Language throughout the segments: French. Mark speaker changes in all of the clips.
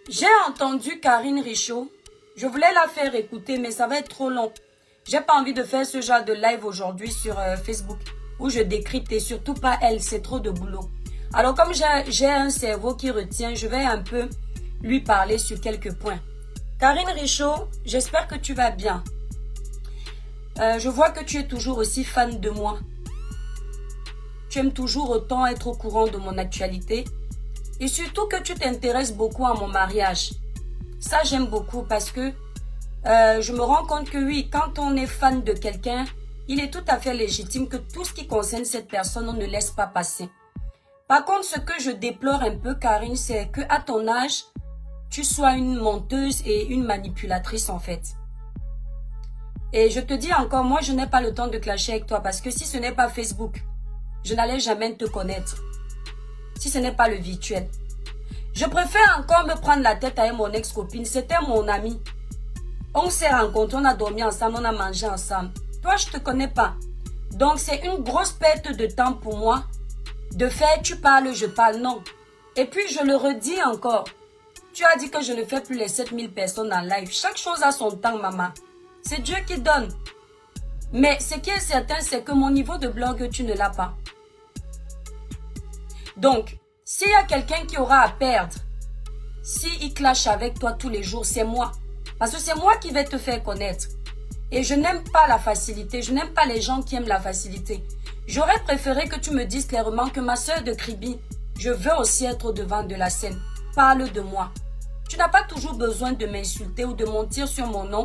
Speaker 1: J'ai entendu Karine Richaud. Je voulais la faire écouter, mais ça va être trop long. J'ai pas envie de faire ce genre de live aujourd'hui sur Facebook où je décrypte et surtout pas elle, c'est trop de boulot. Alors comme j'ai un cerveau qui retient, je vais un peu lui parler sur quelques points. Karine Richaud, j'espère que tu vas bien. Je vois que tu es toujours aussi fan de moi. Tu aimes toujours autant être au courant de mon actualité. Et surtout que tu t'intéresses beaucoup à mon mariage. Ça, j'aime beaucoup parce que je me rends compte que oui, quand on est fan de quelqu'un, il est tout à fait légitime que tout ce qui concerne cette personne, on ne laisse pas passer. Par contre, ce que je déplore un peu, Karine, c'est que à ton âge, tu sois une menteuse et une manipulatrice en fait. Et je te dis encore, moi, je n'ai pas le temps de clasher avec toi parce que si ce n'est pas Facebook, je n'allais jamais te connaître. Si ce n'est pas le virtuel. Je préfère encore me prendre la tête avec mon ex-copine. C'était mon ami. On s'est rencontrés, on a dormi ensemble, on a mangé ensemble. Toi, je ne te connais pas. Donc, c'est une grosse perte de temps pour moi de faire tu parles, je parle. Non. Et puis, je le redis encore. Tu as dit que je ne fais plus les 7000 personnes en live. Chaque chose a son temps, maman. C'est Dieu qui donne. Mais ce qui est certain, c'est que mon niveau de blog, tu ne l'as pas. Donc, s'il y a quelqu'un qui aura à perdre, s'il clash avec toi tous les jours, c'est moi. Parce que c'est moi qui vais te faire connaître. Et je n'aime pas la facilité. Je n'aime pas les gens qui aiment la facilité. J'aurais préféré que tu me dises clairement que ma soeur de Kribi, je veux aussi être au devant de la scène. Parle de moi. Tu n'as pas toujours besoin de m'insulter ou de mentir sur mon nom.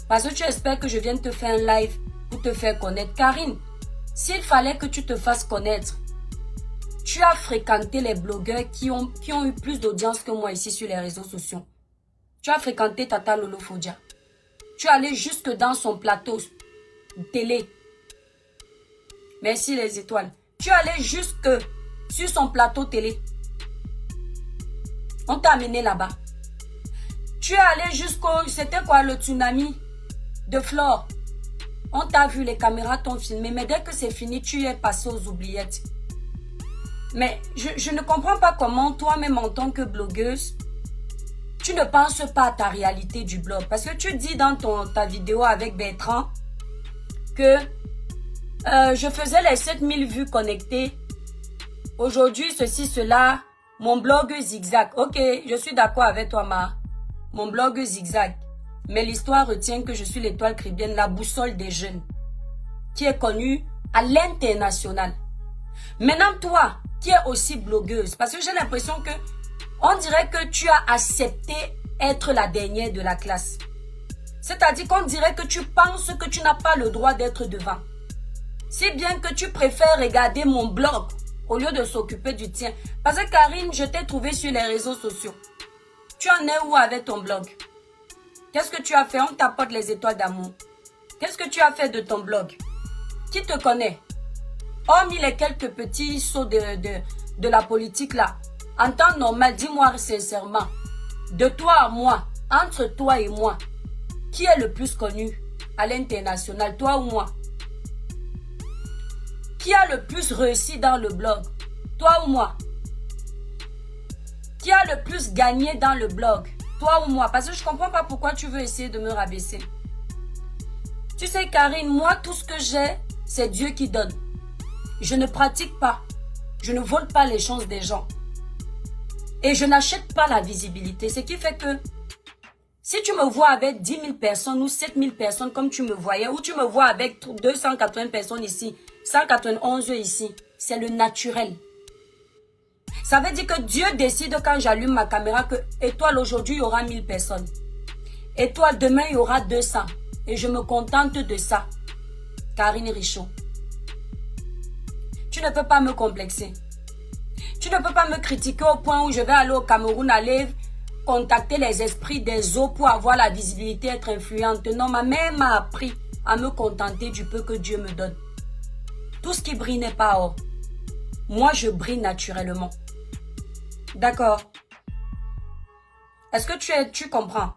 Speaker 1: Parce que tu espères que je vienne te faire un live pour te faire connaître. Karine, s'il fallait que tu te fasses connaître, tu as fréquenté les blogueurs qui ont eu plus d'audience que moi ici sur les réseaux sociaux. Tu as fréquenté Tata Lolo Fodia. Tu es allé jusque dans son plateau télé. Merci les étoiles. Tu es allé jusque sur son plateau télé. On t'a amené là-bas. Tu es allé jusqu'au... C'était quoi le tsunami de Flore? On t'a vu, les caméras t'ont filmé. Mais dès que c'est fini, tu es passé aux oubliettes. Mais je ne comprends pas comment toi-même en tant que blogueuse, tu ne penses pas à ta réalité du blog. Parce que tu dis dans ta vidéo avec Bertrand que je faisais les 7000 vues connectées. Aujourd'hui, ceci, cela, mon blog zigzag. Ok, je suis d'accord avec toi, Ma. Mon blog zigzag. Mais l'histoire retient que je suis l'étoile kribienne, la boussole des jeunes, qui est connue à l'international. Maintenant, toi, qui est aussi blogueuse, parce que j'ai l'impression que on dirait que tu as accepté être la dernière de la classe. C'est-à-dire qu'on dirait que tu penses que tu n'as pas le droit d'être devant. Si bien que tu préfères regarder mon blog au lieu de s'occuper du tien. Parce que Karine, je t'ai trouvé sur les réseaux sociaux. Tu en es où avec ton blog? Qu'est-ce que tu as fait? On t'apporte les étoiles d'amour. Qu'est-ce que tu as fait de ton blog? Qui te connaît? Hormis les quelques petits sauts de la politique là, en temps normal, dis-moi sincèrement, de toi à moi, entre toi et moi, qui est le plus connu à l'international, toi ou moi? Qui a le plus réussi dans le blog, toi ou moi? Qui a le plus gagné dans le blog, toi ou moi? Parce que je ne comprends pas pourquoi tu veux essayer de me rabaisser. Tu sais, Karine, moi, tout ce que j'ai, c'est Dieu qui donne. Je ne pratique pas. Je ne vole pas les chances des gens. Et je n'achète pas la visibilité. Ce qui fait que si tu me vois avec 10 000 personnes ou 7 000 personnes comme tu me voyais, ou tu me vois avec 280 personnes ici, 191 ici, c'est le naturel. Ça veut dire que Dieu décide quand j'allume ma caméra que étoile aujourd'hui, il y aura 1000 personnes. Étoile demain, il y aura 200. Et je me contente de ça. Karine Richaud. Tu ne peux pas me complexer. Tu ne peux pas me critiquer au point où je vais aller au Cameroun, aller contacter les esprits des eaux pour avoir la visibilité, être influente. Non, ma mère m'a appris à me contenter du peu que Dieu me donne. Tout ce qui brille n'est pas or. Moi, je brille naturellement. D'accord? Est-ce que tu comprends?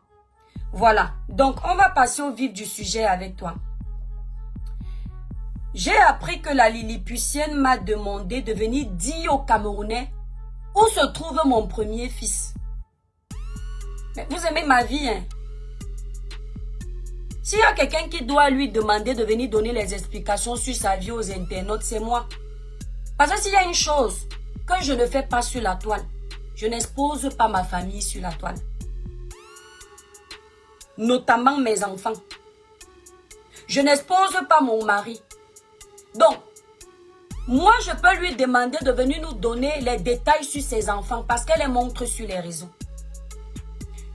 Speaker 1: Voilà. Donc, on va passer au vif du sujet avec toi. J'ai appris que la Lilliputienne m'a demandé de venir dire aux Camerounais où se trouve mon premier fils. Mais vous aimez ma vie, hein? S'il y a quelqu'un qui doit lui demander de venir donner les explications sur sa vie aux internautes, c'est moi. Parce que s'il y a une chose que je ne fais pas sur la toile, je n'expose pas ma famille sur la toile. Notamment mes enfants. Je n'expose pas mon mari. Donc, moi, je peux lui demander de venir nous donner les détails sur ses enfants parce qu'elle les montre sur les réseaux.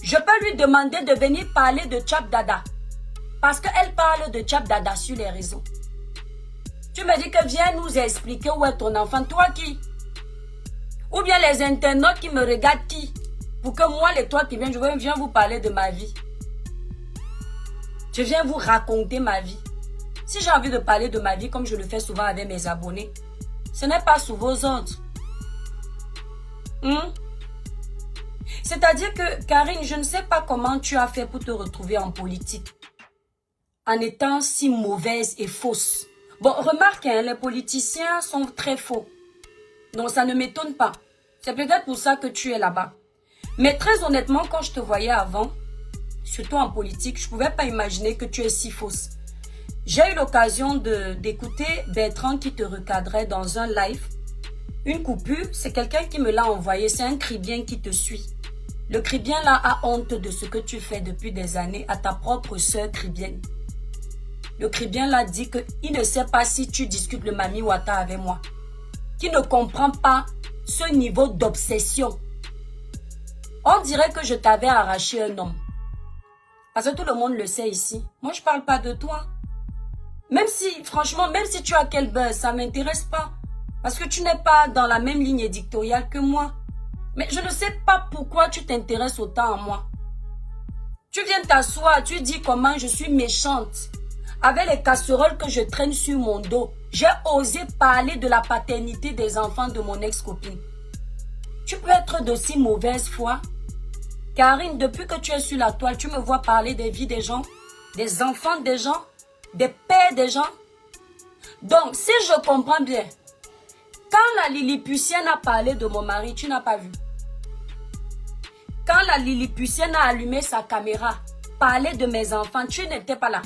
Speaker 1: Je peux lui demander de venir parler de Chap Dada parce qu'elle parle de Chap Dada sur les réseaux. Tu me dis que viens nous expliquer où est ton enfant. Toi qui? Ou bien les internautes qui me regardent qui? Pour que moi, les toi qui viens, je viens vous parler de ma vie. Je viens vous raconter ma vie. Si j'ai envie de parler de ma vie comme je le fais souvent avec mes abonnés, ce n'est pas sous vos ordres. C'est-à-dire que, Karine, je ne sais pas comment tu as fait pour te retrouver en politique en étant si mauvaise et fausse. Bon, remarque, hein, les politiciens sont très faux. Donc, ça ne m'étonne pas. C'est peut-être pour ça que tu es là-bas. Mais très honnêtement, quand je te voyais avant, surtout en politique, je ne pouvais pas imaginer que tu es si fausse. J'ai eu l'occasion d'écouter Bertrand qui te recadrait dans un live. Une coupure, c'est quelqu'un qui me l'a envoyé. C'est un Cribien qui te suit. Le Cribien là a honte de ce que tu fais depuis des années à ta propre sœur Cribienne. Le Cribien là dit qu'il ne sait pas si tu discutes le Mami Wata avec moi. Qui ne comprend pas ce niveau d'obsession. On dirait que je t'avais arraché un homme. Parce que tout le monde le sait ici. Moi, je ne parle pas de toi. Même si, franchement, même si tu as quel buzz, ça ne m'intéresse pas. Parce que tu n'es pas dans la même ligne éditoriale que moi. Mais je ne sais pas pourquoi tu t'intéresses autant à moi. Tu viens t'asseoir, tu dis comment je suis méchante. Avec les casseroles que je traîne sur mon dos, j'ai osé parler de la paternité des enfants de mon ex-copine. Tu peux être d'aussi mauvaise foi? Karine, depuis que tu es sur la toile, tu me vois parler des vies des gens, des enfants des gens, des pères des gens. Donc, si je comprends bien, quand la Lilliputienne a parlé de mon mari, tu n'as pas vu. Quand la Lilliputienne a allumé sa caméra, parler de mes enfants, tu n'étais pas là.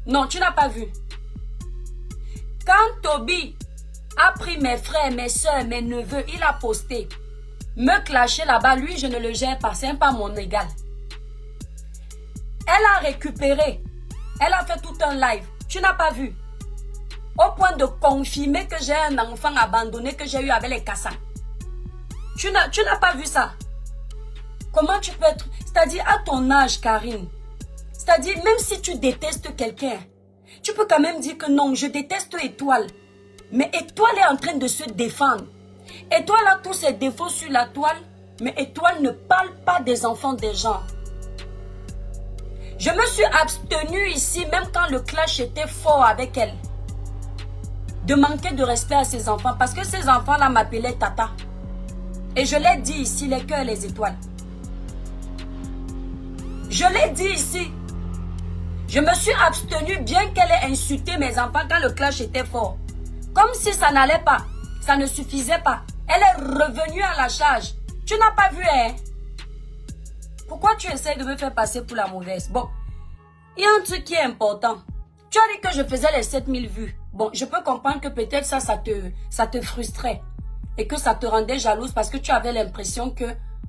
Speaker 1: Non, tu n'as pas vu. Quand Toby a pris mes frères, mes soeurs, mes neveux, il a posté. Me clasher là-bas, lui, je ne le gère pas, c'est pas mon égal. Elle a récupéré. Elle a fait tout un live. Tu n'as pas vu. Au point de confirmer que j'ai un enfant abandonné que j'ai eu avec les Kassans. Tu n'as pas vu ça. Comment tu peux être... C'est-à-dire, à ton âge, Karine. C'est-à-dire, même si tu détestes quelqu'un, tu peux quand même dire que non, je déteste Étoile. Mais Étoile est en train de se défendre. Étoile a tous ses défauts sur la toile, mais Étoile ne parle pas des enfants des gens. Je me suis abstenue ici, même quand le clash était fort avec elle, de manquer de respect à ses enfants, parce que ces enfants-là m'appelaient Tata. Et je l'ai dit ici, les cœurs et les étoiles. Je l'ai dit ici. Je me suis abstenue bien qu'elle ait insulté mes enfants quand le clash était fort. Comme si ça n'allait pas. Ça ne suffisait pas. Elle est revenue à la charge. Tu n'as pas vu, hein? Pourquoi tu essaies de me faire passer pour la mauvaise? Bon, il y a un truc qui est important. Tu as dit que je faisais les 7000 vues. Bon, je peux comprendre que peut-être ça te frustrait. Et que ça te rendait jalouse parce que tu avais l'impression que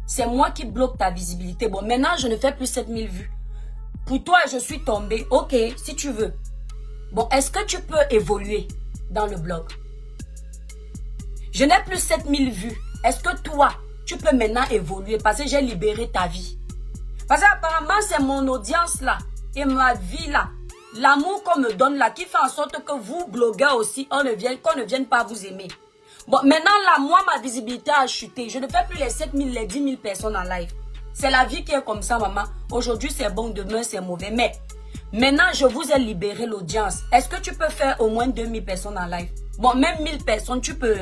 Speaker 1: c'est moi qui bloque ta visibilité. Bon, maintenant, je ne fais plus 7000 vues. Pour toi, je suis tombée. Ok, si tu veux. Bon, est-ce que tu peux évoluer dans le blog? Je n'ai plus 7000 vues. Est-ce que toi, tu peux maintenant évoluer parce que j'ai libéré ta vie? Parce qu'apparemment, c'est mon audience là et ma vie là, l'amour qu'on me donne là, qui fait en sorte que vous, blogueurs aussi, qu'on ne vienne pas vous aimer. Bon, maintenant là, moi, ma visibilité a chuté. Je ne fais plus les 7000, les 10 000 personnes en live. C'est la vie qui est comme ça, maman. Aujourd'hui, c'est bon, demain, c'est mauvais. Mais maintenant, je vous ai libéré l'audience. Est-ce que tu peux faire au moins 2000 personnes en live? Bon, même 1000 personnes, tu peux.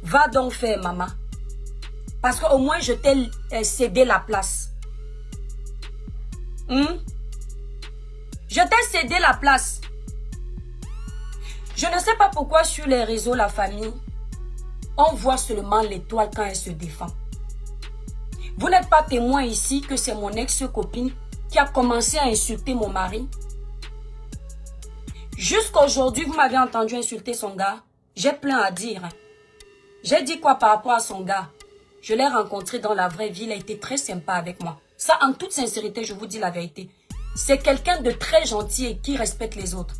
Speaker 1: Va donc faire, maman. Parce qu'au moins, je t'ai cédé la place. Je t'ai cédé la place. Je ne sais pas pourquoi sur les réseaux, la famille, on voit seulement l'étoile quand elle se défend. Vous n'êtes pas témoin ici que c'est mon ex-copine qui a commencé à insulter mon mari. Jusqu'à aujourd'hui, vous m'avez entendu insulter son gars. J'ai plein à dire. J'ai dit quoi par rapport à son gars? Je l'ai rencontré dans la vraie vie. Il a été très sympa avec moi. Ça, en toute sincérité, je vous dis la vérité. C'est quelqu'un de très gentil et qui respecte les autres.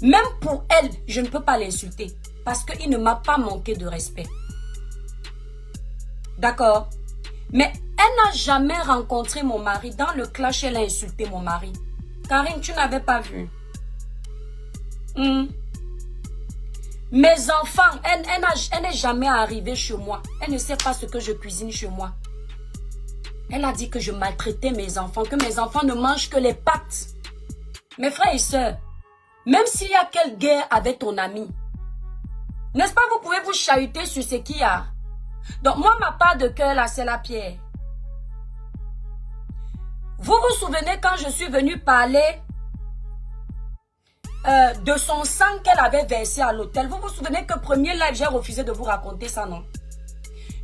Speaker 1: Même pour elle, je ne peux pas l'insulter. Parce qu'il ne m'a pas manqué de respect. D'accord? Mais elle n'a jamais rencontré mon mari. Dans le clash, elle a insulté mon mari. Karine, tu n'avais pas vu. Mes enfants, elle n'est jamais arrivée chez moi. Elle ne sait pas ce que je cuisine chez moi. Elle a dit que je maltraitais mes enfants, que mes enfants ne mangent que les pâtes. Mes frères et sœurs, même s'il y a quelle guerre avec ton ami, n'est-ce pas, vous pouvez vous chahuter sur ce qu'il y a. Donc moi, ma part de cœur là, c'est la pierre. Vous vous souvenez quand je suis venue parler de son sang qu'elle avait versé à l'hôtel. Vous vous souvenez que premier live, j'ai refusé de vous raconter ça, non?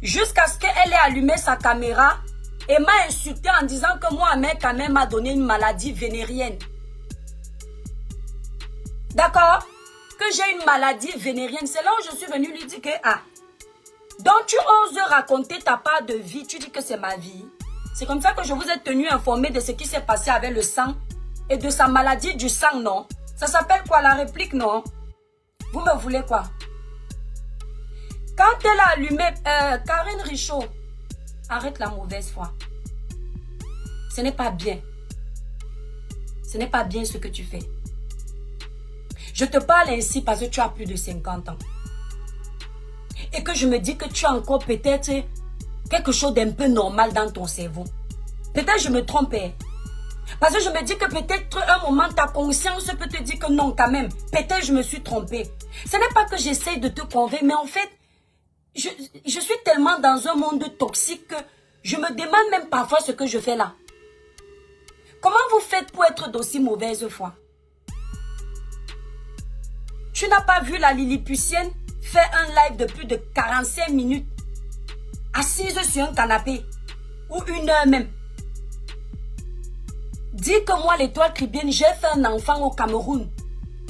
Speaker 1: Jusqu'à ce qu'elle ait allumé sa caméra et m'a insulté en disant que Mohamed quand même m'a donné une maladie vénérienne. D'accord? Que j'ai une maladie vénérienne. C'est là où je suis venue lui dire que, donc tu oses raconter ta part de vie, tu dis que c'est ma vie. C'est comme ça que je vous ai tenu informé de ce qui s'est passé avec le sang et de sa maladie du sang, non? Ça s'appelle quoi, la réplique, non? Vous me voulez quoi? Quand elle a allumé... Karine Richaud, arrête la mauvaise foi. Ce n'est pas bien. Ce n'est pas bien ce que tu fais. Je te parle ainsi parce que tu as plus de 50 ans. Et que je me dis que tu as encore peut-être quelque chose d'un peu normal dans ton cerveau. Peut-être je me trompais. Parce que je me dis que peut-être un moment, ta conscience peut te dire que non, quand même, peut-être je me suis trompée. Ce n'est pas que j'essaie de te convaincre, mais en fait, je suis tellement dans un monde toxique que je me demande même parfois ce que je fais là. Comment vous faites pour être d'aussi mauvaise foi? Tu n'as pas vu la Lilliputienne faire un live de plus de 45 minutes, assise sur un canapé, ou 1 heure même. Dis que moi, l'étoile Caribbean, j'ai fait un enfant au Cameroun.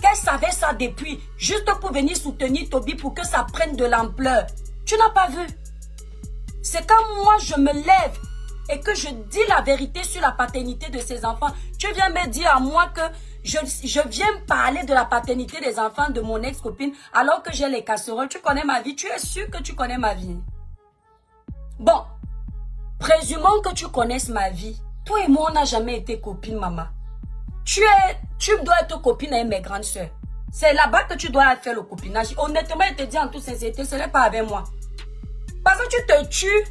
Speaker 1: Qu'elle savait ça depuis, juste pour venir soutenir Toby pour que ça prenne de l'ampleur. Tu n'as pas vu. C'est quand moi, je me lève et que je dis la vérité sur la paternité de ces enfants. Tu viens me dire à moi que je viens parler de la paternité des enfants de mon ex-copine alors que j'ai les casseroles. Tu connais ma vie. Tu es sûr que tu connais ma vie. Bon, présumons que tu connaisses ma vie. Toi et moi, on n'a jamais été copines, maman. Tu dois être copine avec mes grandes soeurs. C'est là-bas que tu dois faire le copinage. Honnêtement, je te dis en toute sincérité, ce n'est pas avec moi. Parce que tu te tues.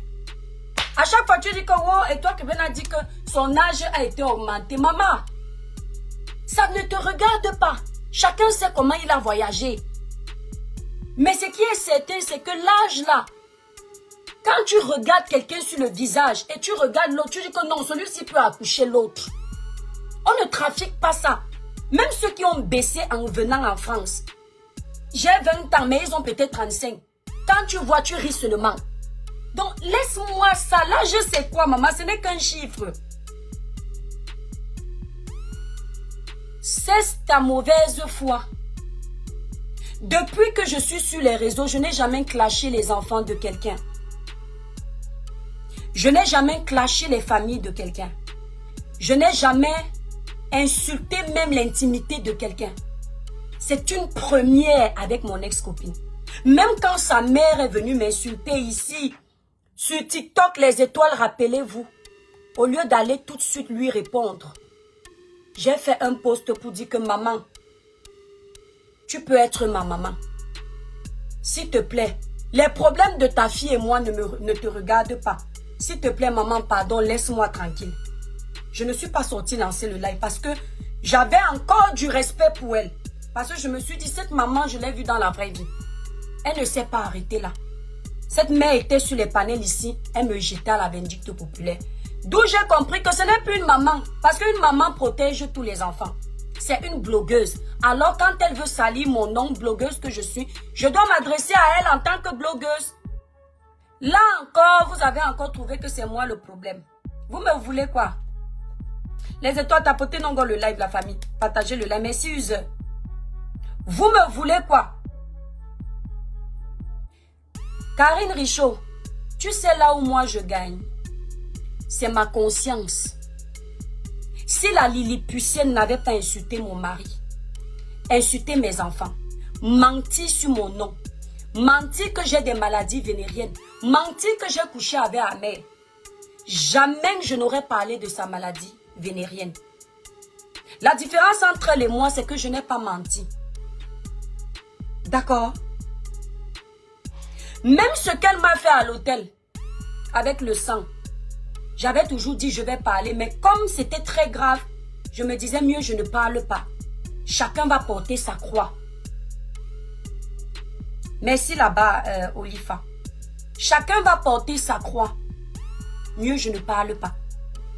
Speaker 1: À chaque fois, tu dis que, oh, et toi qui viens de dire que son âge a été augmenté. Maman, ça ne te regarde pas. Chacun sait comment il a voyagé. Mais ce qui est certain, c'est que l'âge là, quand tu regardes quelqu'un sur le visage et tu regardes l'autre, tu dis que non, celui-ci peut accoucher l'autre. On ne trafique pas ça. Même ceux qui ont baissé en venant en France. J'ai 20 ans, mais ils ont peut-être 35. Quand tu vois, tu ris seulement. Donc, laisse-moi ça. Là, je sais quoi, maman, ce n'est qu'un chiffre. Cesse ta mauvaise foi. Depuis que je suis sur les réseaux, je n'ai jamais clashé les enfants de quelqu'un. Je n'ai jamais clashé les familles de quelqu'un. Je n'ai jamais insulté même l'intimité de quelqu'un. C'est une première avec mon ex-copine. Même quand sa mère est venue m'insulter ici, sur TikTok, les étoiles, rappelez-vous, au lieu d'aller tout de suite lui répondre, j'ai fait un post pour dire que maman, tu peux être ma maman. S'il te plaît, les problèmes de ta fille et moi ne te regardent pas. S'il te plaît, maman, pardon, laisse-moi tranquille. Je ne suis pas sortie lancer le live parce que j'avais encore du respect pour elle. Parce que je me suis dit, cette maman, je l'ai vue dans la vraie vie. Elle ne s'est pas arrêtée là. Cette mère était sur les panels ici. Elle me jetait à la vindicte populaire. D'où j'ai compris que ce n'est plus une maman. Parce qu'une maman protège tous les enfants. C'est une blogueuse. Alors quand elle veut salir mon nom, blogueuse que je suis, je dois m'adresser à elle en tant que blogueuse. Là encore, vous avez encore trouvé que c'est moi le problème. Vous me voulez quoi? Les étoiles, tapotez non le live, la famille. Partagez le live. Merci, user. Vous me voulez quoi? Karine Richaud, tu sais là où moi je gagne? C'est ma conscience. Si la Lilliputienne n'avait pas insulté mon mari, insulté mes enfants, menti sur mon nom, menti que j'ai des maladies vénériennes, menti que j'ai couché avec ma mère, jamais je n'aurais parlé de sa maladie vénérienne. La différence entre elle et moi, c'est que je n'ai pas menti. D'accord? Même ce qu'elle m'a fait à l'hôtel, avec le sang, j'avais toujours dit je vais parler, mais comme c'était très grave, je me disais mieux je ne parle pas. Chacun va porter sa croix. Merci là-bas, Olifa. Chacun va porter sa croix. Mieux je ne parle pas.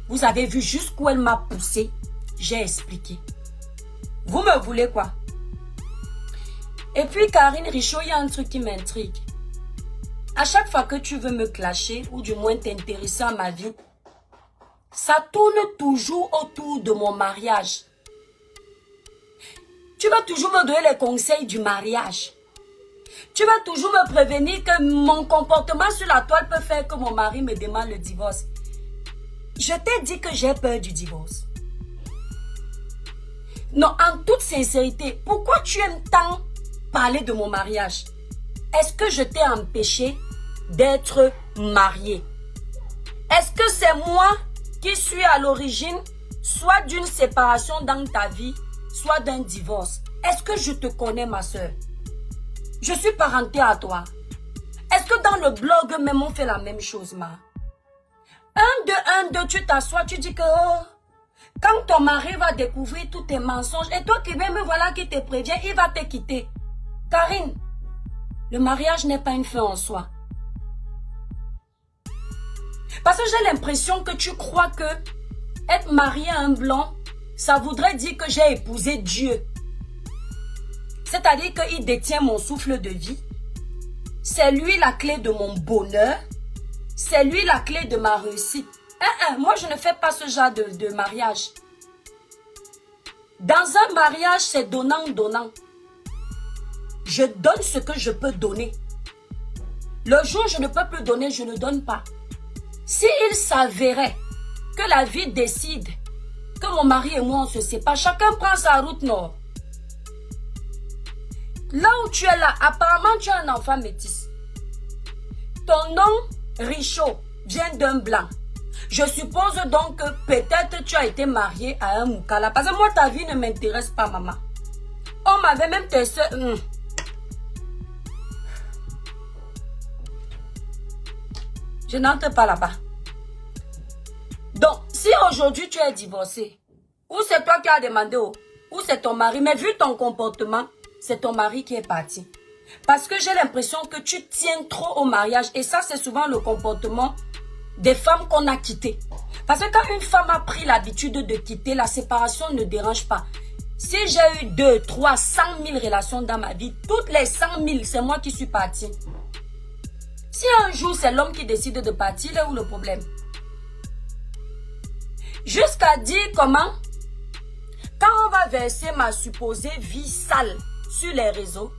Speaker 1: Vous avez vu jusqu'où elle m'a poussé. J'ai expliqué. Vous me voulez quoi? Et puis Karine Richaud, il y a un truc qui m'intrigue. À chaque fois que tu veux me clasher, ou du moins t'intéresser à ma vie, ça tourne toujours autour de mon mariage. Tu vas toujours me donner les conseils du mariage. Tu vas toujours me prévenir que mon comportement sur la toile peut faire que mon mari me demande le divorce. Je t'ai dit que j'ai peur du divorce. Non, en toute sincérité, pourquoi tu aimes tant parler de mon mariage? Est-ce que je t'ai empêché d'être mariée? Est-ce que c'est moi qui suis à l'origine soit d'une séparation dans ta vie, soit d'un divorce? Est-ce que je te connais, ma soeur? Je suis parentée à toi. Est-ce que dans le blog même on fait la même chose, ma? Un, deux, tu t'assois, tu dis que oh, quand ton mari va découvrir tous tes mensonges, et toi qui même voilà qui te prévient, il va te quitter. Karine, le mariage n'est pas une fin en soi. Parce que j'ai l'impression que tu crois que être marié à un blanc, ça voudrait dire que j'ai épousé Dieu. C'est-à-dire qu'il détient mon souffle de vie. C'est lui la clé de mon bonheur. C'est lui la clé de ma réussite. Moi, je ne fais pas ce genre de mariage. Dans un mariage, c'est donnant-donnant. Je donne ce que je peux donner. Le jour où je ne peux plus donner, je ne donne pas. S'il s'avérait que la vie décide que mon mari et moi on se sépare, chacun prend sa route nord. Là où tu es là, apparemment tu as un enfant métis. Ton nom, Richaud, vient d'un blanc. Je suppose donc que peut-être tu as été marié à un Moukala. Parce que moi, ta vie ne m'intéresse pas, maman. On m'avait même testé. Je n'entre pas là-bas. Donc, si aujourd'hui tu es divorcé, ou c'est toi qui as demandé, ou c'est ton mari, mais vu ton comportement, c'est ton mari qui est parti. Parce que j'ai l'impression que tu tiens trop au mariage. Et ça, c'est souvent le comportement des femmes qu'on a quittées. Parce que quand une femme a pris l'habitude de quitter, la séparation ne dérange pas. Si j'ai eu 2, 3, 100 000 relations dans ma vie, toutes les 100 000, c'est moi qui suis partie. Si un jour c'est l'homme qui décide de partir, là où le problème? Jusqu'à dire comment, quand on va verser ma supposée vie sale sur les réseaux,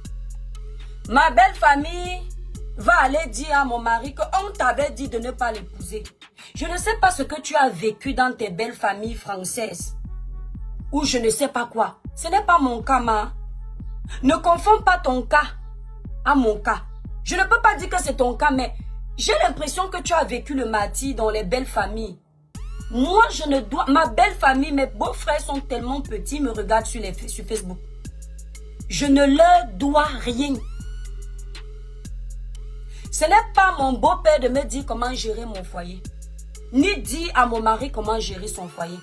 Speaker 1: ma belle famille va aller dire à mon mari qu'on t'avait dit de ne pas l'épouser. Je ne sais pas ce que tu as vécu dans tes belles familles françaises. Ou je ne sais pas quoi. Ce n'est pas mon cas, ma. Ne confonds pas ton cas à mon cas. Je ne peux pas dire que c'est ton cas, mais j'ai l'impression que tu as vécu le martyre dans les belles familles. Moi, je ne dois... Ma belle famille, mes beaux-frères sont tellement petits, ils me regardent sur Facebook. Je ne leur dois rien. Ce n'est pas mon beau-père de me dire comment gérer mon foyer. Ni dire à mon mari comment gérer son foyer.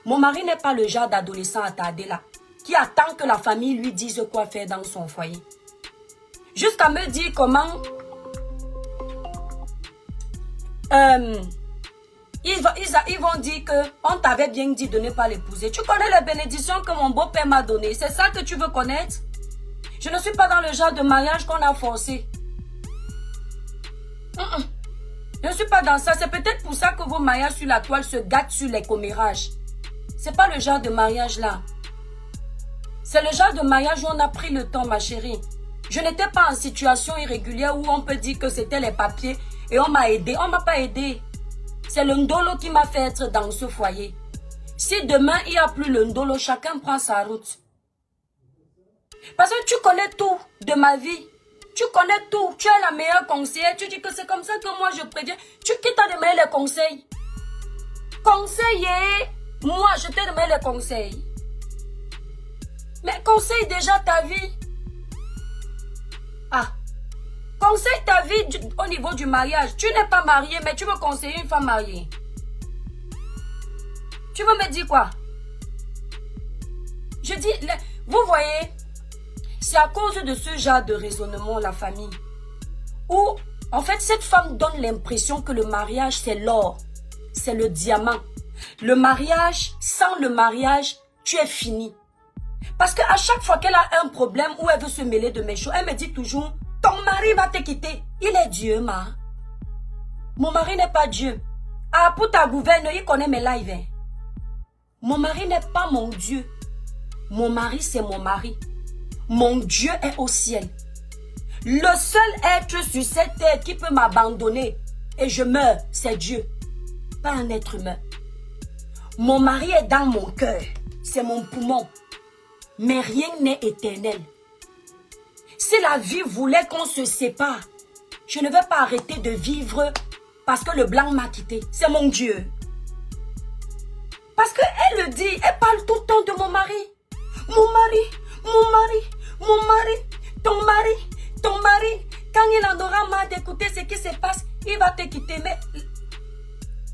Speaker 1: Mon mari n'est pas le genre d'adolescent attardé là, qui attend que la famille lui dise quoi faire dans son foyer. Jusqu'à me dire comment... Ils vont dire qu'on t'avait bien dit de ne pas l'épouser. Tu connais les bénédictions que mon beau-père m'a données. C'est ça que tu veux connaître? Je ne suis pas dans le genre de mariage qu'on a forcé. Je ne suis pas dans ça. C'est peut-être pour ça que vos mariages sur la toile se gâtent sur les commérages. C'est pas le genre de mariage là. C'est le genre de mariage où on a pris le temps, ma chérie. Je n'étais pas en situation irrégulière où on peut dire que c'était les papiers et on m'a aidé. On ne m'a pas aidé. C'est le ndolo qui m'a fait être dans ce foyer. Si demain il n'y a plus le ndolo, chacun prend sa route. Parce que tu connais tout de ma vie. Tu connais tout. Tu es la meilleure conseillère. Tu dis que c'est comme ça que moi je préviens. Tu quittes à demander les conseils. Conseiller. Moi, je t'ai demandé les conseils. Mais conseille déjà ta vie. Ah. Conseille ta vie au niveau du mariage. Tu n'es pas marié, mais tu veux conseiller une femme mariée. Tu veux me dire quoi? Je dis, vous voyez, c'est à cause de ce genre de raisonnement, la famille, où, en fait, cette femme donne l'impression que le mariage, c'est l'or, c'est le diamant. Le mariage, sans le mariage, tu es fini. Parce qu'à chaque fois qu'elle a un problème ou elle veut se mêler de mes choses, elle me dit toujours, ton mari va te quitter. Il est Dieu, ma. Mon mari n'est pas Dieu. Ah, pour ta gouverne, il connaît mes lives. Hein. Mon mari n'est pas mon Dieu. Mon mari, c'est mon mari. Mon Dieu est au ciel. Le seul être sur cette terre qui peut m'abandonner et je meurs, c'est Dieu. Pas un être humain. Mon mari est dans mon cœur. C'est mon poumon. Mais rien n'est éternel. Si la vie voulait qu'on se sépare, je ne vais pas arrêter de vivre parce que le blanc m'a quitté. C'est mon Dieu. Parce qu'elle le dit, elle parle tout le temps de mon mari. Mon mari, mon mari, mon mari, ton mari, ton mari. Quand il en aura marre d'écouter ce qui se passe, il va te quitter. Mais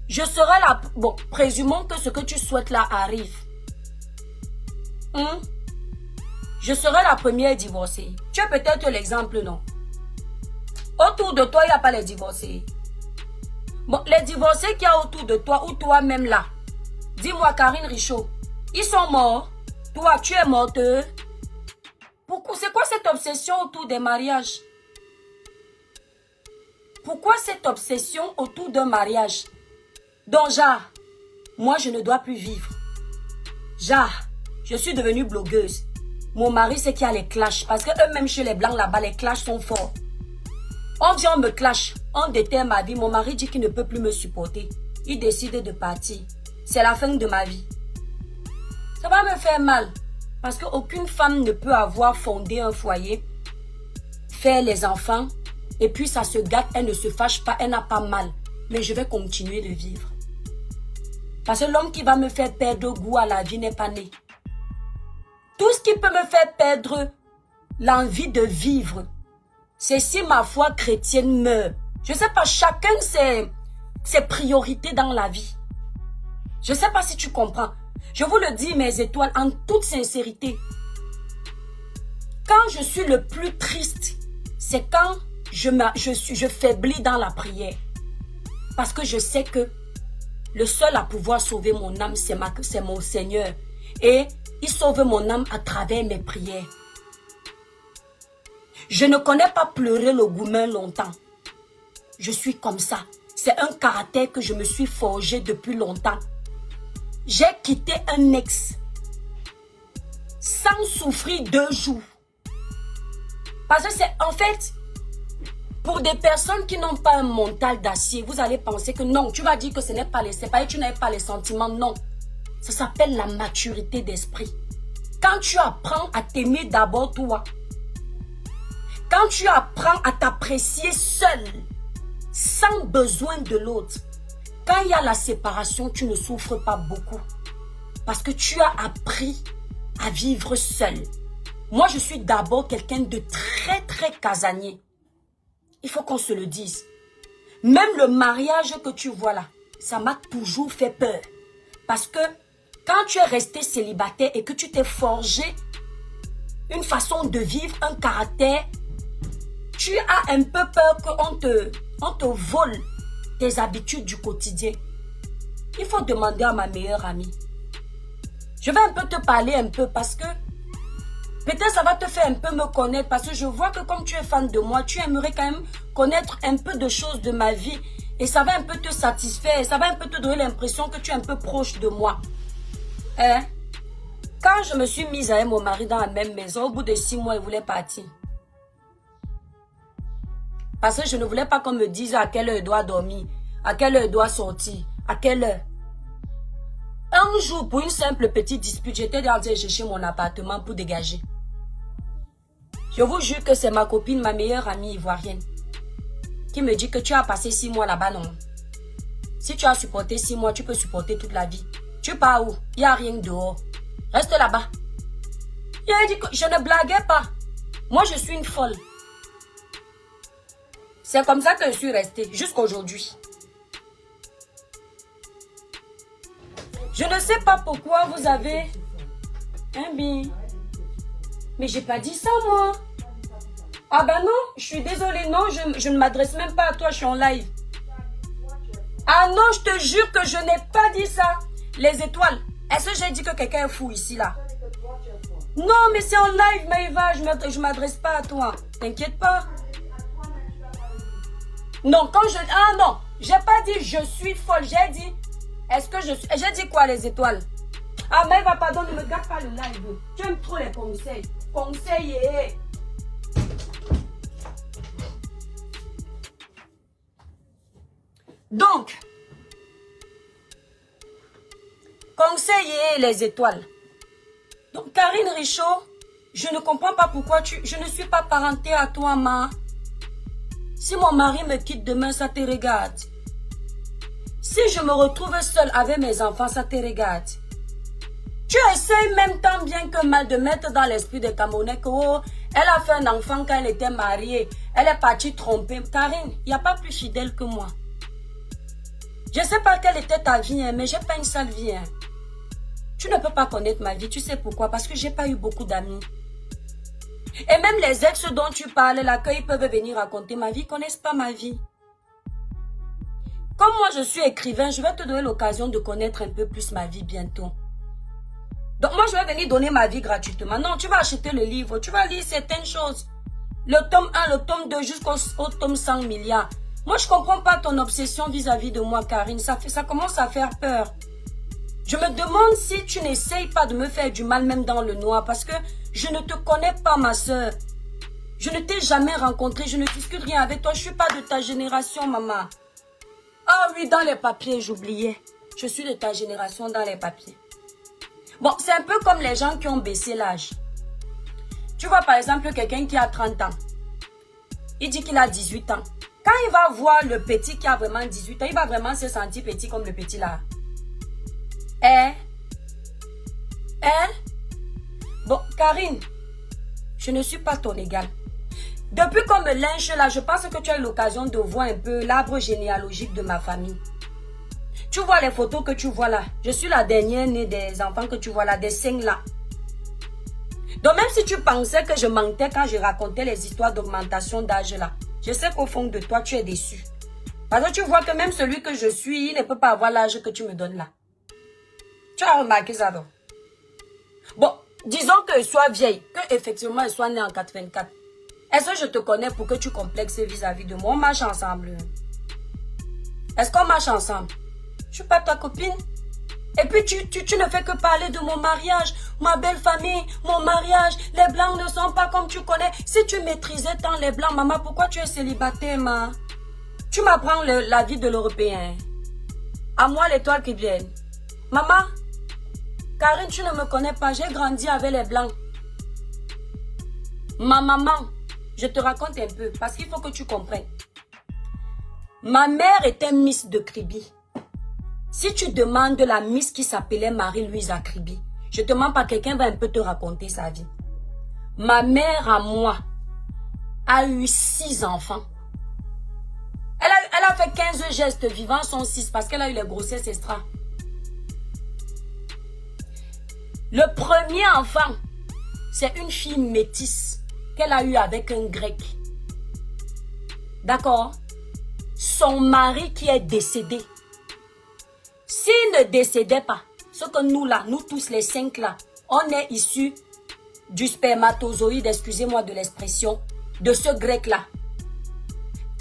Speaker 1: je serai là. Bon, présumons que ce que tu souhaites là arrive. Je serai la première divorcée. Tu es peut-être l'exemple, non? Autour de toi, il n'y a pas les divorcés. Bon, les divorcés qu'il y a autour de toi ou toi-même là, dis-moi, Karine Richaud, ils sont morts. Toi, tu es morte. Pourquoi? C'est quoi cette obsession autour des mariages? Pourquoi cette obsession autour d'un mariage? Donc, genre, moi, je ne dois plus vivre. Genre, je suis devenue blogueuse. Mon mari, c'est qu'il y a les clashs. Parce que eux-mêmes, chez les blancs, là-bas, les clashs sont forts. On vient, on me clash. On déterre ma vie. Mon mari dit qu'il ne peut plus me supporter. Il décide de partir. C'est la fin de ma vie. Ça va me faire mal. Parce qu'aucune femme ne peut avoir fondé un foyer, faire les enfants, et puis ça se gâte, elle ne se fâche pas, elle n'a pas mal. Mais je vais continuer de vivre. Parce que l'homme qui va me faire perdre goût à la vie n'est pas né. Tout ce qui peut me faire perdre l'envie de vivre, c'est si ma foi chrétienne meurt. Je ne sais pas, chacun ses priorités dans la vie. Je ne sais pas si tu comprends. Je vous le dis, mes étoiles, en toute sincérité. Quand je suis le plus triste, c'est quand je faiblis dans la prière. Parce que je sais que le seul à pouvoir sauver mon âme, c'est mon Seigneur. Et il sauve mon âme à travers mes prières. Je ne connais pas pleurer le gourmand longtemps. Je suis comme ça. C'est un caractère que je me suis forgé depuis longtemps. J'ai quitté un ex sans souffrir 2 jours. Parce que c'est en fait, pour des personnes qui n'ont pas un mental d'acier, vous allez penser que non, tu vas dire que ce n'est pas les séparés, tu n'as pas les sentiments. Non, ça s'appelle la maturité d'esprit. Quand tu apprends à t'aimer d'abord toi, quand tu apprends à t'apprécier seul, sans besoin de l'autre, quand il y a la séparation, tu ne souffres pas beaucoup. Parce que tu as appris à vivre seul. Moi, je suis d'abord quelqu'un de très, très casanier. Il faut qu'on se le dise. Même le mariage que tu vois là, ça m'a toujours fait peur. Parce que quand tu es resté célibataire et que tu t'es forgé une façon de vivre, un caractère, tu as un peu peur qu'on te vole tes habitudes du quotidien. Il faut demander à ma meilleure amie. Je vais un peu te parler un peu parce que peut-être ça va te faire un peu me connaître parce que je vois que comme tu es fan de moi, tu aimerais quand même connaître un peu de choses de ma vie Et ça va un peu te satisfaire, ça va un peu te donner l'impression que tu es un peu proche de moi. Hein? Quand je me suis mise avec mon mari dans la même maison, au bout de 6 mois, il voulait partir. Parce que je ne voulais pas qu'on me dise à quelle heure il doit dormir, à quelle heure il doit sortir, à quelle heure. Un jour, pour une simple petite dispute, j'étais dans chercher mon appartement pour dégager. Je vous jure que c'est ma copine, ma meilleure amie ivoirienne, qui me dit que tu as passé 6 mois là-bas, non? Si tu as supporté 6 mois, tu peux supporter toute la vie. Tu pars où? Il n'y a rien dehors. Reste là-bas. Il a dit que je ne blaguais pas. Moi, je suis une folle. C'est comme ça que je suis restée jusqu'à aujourd'hui. Je ne sais pas pourquoi vous avez un bien. Mais j'ai pas dit ça, moi. Ah ben non, je suis désolée. Non, je ne m'adresse même pas à toi, je suis en live. Ah non, je te jure que je n'ai pas dit ça. Les étoiles. Est-ce que j'ai dit que quelqu'un est fou ici, là? Non, mais c'est en live, Maïva. Je ne m'adresse pas à toi. T'inquiète pas. Non, quand je... Ah non, j'ai pas dit je suis folle. J'ai dit... Est-ce que je suis... J'ai dit quoi, les étoiles? Ah, Maïva, pardon, ne me garde pas le live. Tu aimes trop les conseils. Conseiller. Donc, conseiller les étoiles. Donc, Karine Richaud, je ne comprends pas pourquoi je ne suis pas parentée à toi, ma. Si mon mari me quitte demain, ça te regarde. Si je me retrouve seule avec mes enfants, ça te regarde. Tu essaies même tant bien que mal de mettre dans l'esprit des Camerounais que oh, elle a fait un enfant quand elle était mariée. Elle est partie tromper. Karine, il n'y a pas plus fidèle que moi. Je ne sais pas quelle était ta vie, hein, mais j'ai pas une sale vie. Hein. Tu ne peux pas connaître ma vie. Tu sais pourquoi? Parce que j'ai pas eu beaucoup d'amis. Et même les ex dont tu parles, là, quand ils peuvent venir raconter ma vie, ils ne connaissent pas ma vie. Comme moi, je suis écrivain, je vais te donner l'occasion de connaître un peu plus ma vie bientôt. Donc moi, je vais venir donner ma vie gratuitement. Non, tu vas acheter le livre, tu vas lire certaines choses. Le tome 1, le tome 2, jusqu'au tome 100 milliards. Moi, je ne comprends pas ton obsession vis-à-vis de moi, Karine. Ça commence à faire peur. Je me demande si tu n'essayes pas de me faire du mal, même dans le noir, parce que je ne te connais pas, ma soeur. Je ne t'ai jamais rencontré, je ne discute rien avec toi. Je ne suis pas de ta génération, maman. Ah oui, dans les papiers, j'oubliais. Je suis de ta génération dans les papiers. Bon, c'est un peu comme les gens qui ont baissé l'âge. Tu vois, par exemple, quelqu'un qui a 30 ans. Il dit qu'il a 18 ans. Quand il va voir le petit qui a vraiment 18 ans, il va vraiment se sentir petit comme le petit là. Bon, Karine, je ne suis pas ton égale. Depuis qu'on me lynche là, je pense que tu as eu l'occasion de voir un peu l'arbre généalogique de ma famille. Tu vois les photos que tu vois là. Je suis la dernière née des enfants que tu vois là, des 5 là. Donc même si tu pensais que je mentais quand je racontais les histoires d'augmentation d'âge là, je sais qu'au fond de toi, tu es déçu. Parce que tu vois que même celui que je suis, il ne peut pas avoir l'âge que tu me donnes là. Tu as remarqué ça donc? Bon, disons qu'elle soit vieille, qu'effectivement elle soit née en 84. Est-ce que je te connais pour que tu complexes vis-à-vis de moi? On marche ensemble. Est-ce qu'on marche ensemble? Je suis pas ta copine. Et puis tu ne fais que parler de mon mariage, ma belle famille, mon mariage. Les blancs ne sont pas comme tu connais. Si tu maîtrisais tant les blancs, maman, pourquoi tu es célibataire, ma? Tu m'apprends la vie de l'Européen. À moi l'étoile qui vient. Maman, Karine, tu ne me connais pas. J'ai grandi avec les blancs. Ma maman, je te raconte un peu parce qu'il faut que tu comprennes. Ma mère était Miss de Kribi. Si tu demandes la Miss qui s'appelait Marie-Louise Kribi, je te mens pas, quelqu'un va un peu te raconter sa vie. Ma mère à moi a eu 6 enfants. Elle a fait 15 gestes vivants, son 6 parce qu'elle a eu les grossesses extra. Le premier enfant, c'est une fille métisse qu'elle a eue avec un grec. D'accord? Son mari qui est décédé. S'il ne décédait pas, ce que nous là, nous tous les 5 là, on est issus du spermatozoïde, excusez-moi de l'expression, de ce grec là.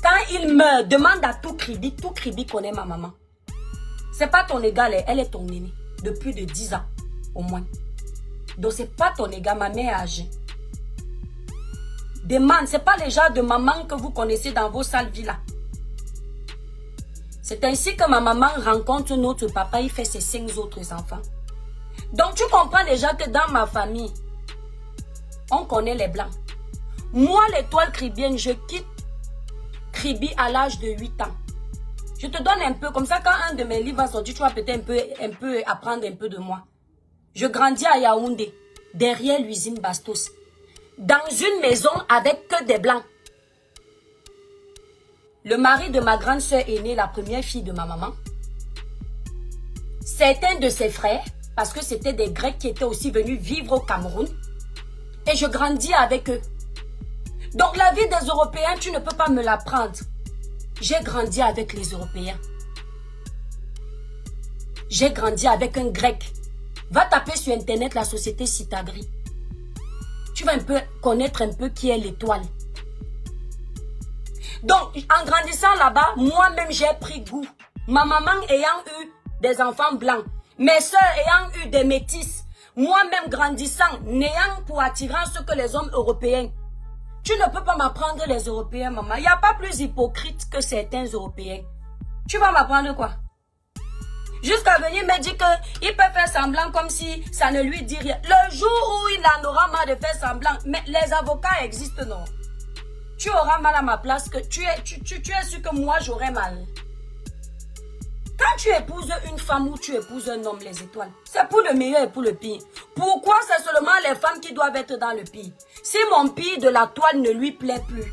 Speaker 1: Quand il meurt, demande à tout Kribi connaît ma maman. C'est pas ton égal, elle est ton aînée. De plus de 10 ans, au moins. Donc c'est pas ton égal, ma mère est âgée. Demande, c'est pas les gens de maman que vous connaissez dans vos sales villas. C'est ainsi que ma maman rencontre notre papa, il fait ses 5 autres enfants. Donc tu comprends déjà que dans ma famille, on connaît les blancs. Moi, l'étoile cribienne, je quitte Kribi à l'âge de 8 ans. Je te donne un peu, comme ça quand un de mes livres va sortir, tu vas peut-être un peu apprendre un peu de moi. Je grandis à Yaoundé, derrière l'usine Bastos. Dans une maison avec que des blancs. Le mari de ma grande sœur aînée, la première fille de ma maman. Certains de ses frères, parce que c'était des Grecs qui étaient aussi venus vivre au Cameroun. Et je grandis avec eux. Donc la vie des Européens, tu ne peux pas me l'apprendre. J'ai grandi avec les Européens. J'ai grandi avec un Grec. Va taper sur Internet la société Citagri. Tu vas un peu connaître un peu qui est l'étoile. Donc, en grandissant là-bas, moi-même, j'ai pris goût. Ma maman ayant eu des enfants blancs, mes soeurs ayant eu des métis, moi-même grandissant, n'ayant pour attirant ce que les hommes européens. Tu ne peux pas m'apprendre les Européens, maman. Il n'y a pas plus hypocrite que certains Européens. Tu vas m'apprendre quoi? Jusqu'à venir me dire qu'il peut faire semblant comme si ça ne lui dit rien. Le jour où il en aura marre de faire semblant, mais les avocats existent, non? Tu auras mal à ma place, que tu es sûr que moi j'aurai mal. Quand tu épouses une femme ou tu épouses un homme, les étoiles, c'est pour le meilleur et pour le pire. Pourquoi c'est seulement les femmes qui doivent être dans le pire? Si mon pire de la toile ne lui plaît plus,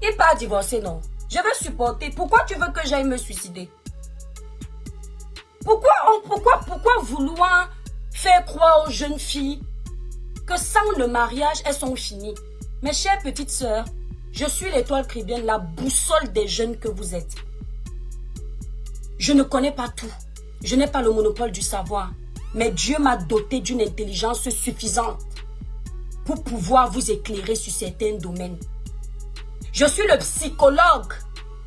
Speaker 1: il part divorcer, non? Je vais supporter. Pourquoi tu veux que j'aille me suicider? Pourquoi vouloir faire croire aux jeunes filles que sans le mariage, elles sont finies? Mes chères petites sœurs, je suis l'étoile cribienne, la boussole des jeunes que vous êtes. Je ne connais pas tout. Je n'ai pas le monopole du savoir. Mais Dieu m'a doté d'une intelligence suffisante pour pouvoir vous éclairer sur certains domaines. Je suis le psychologue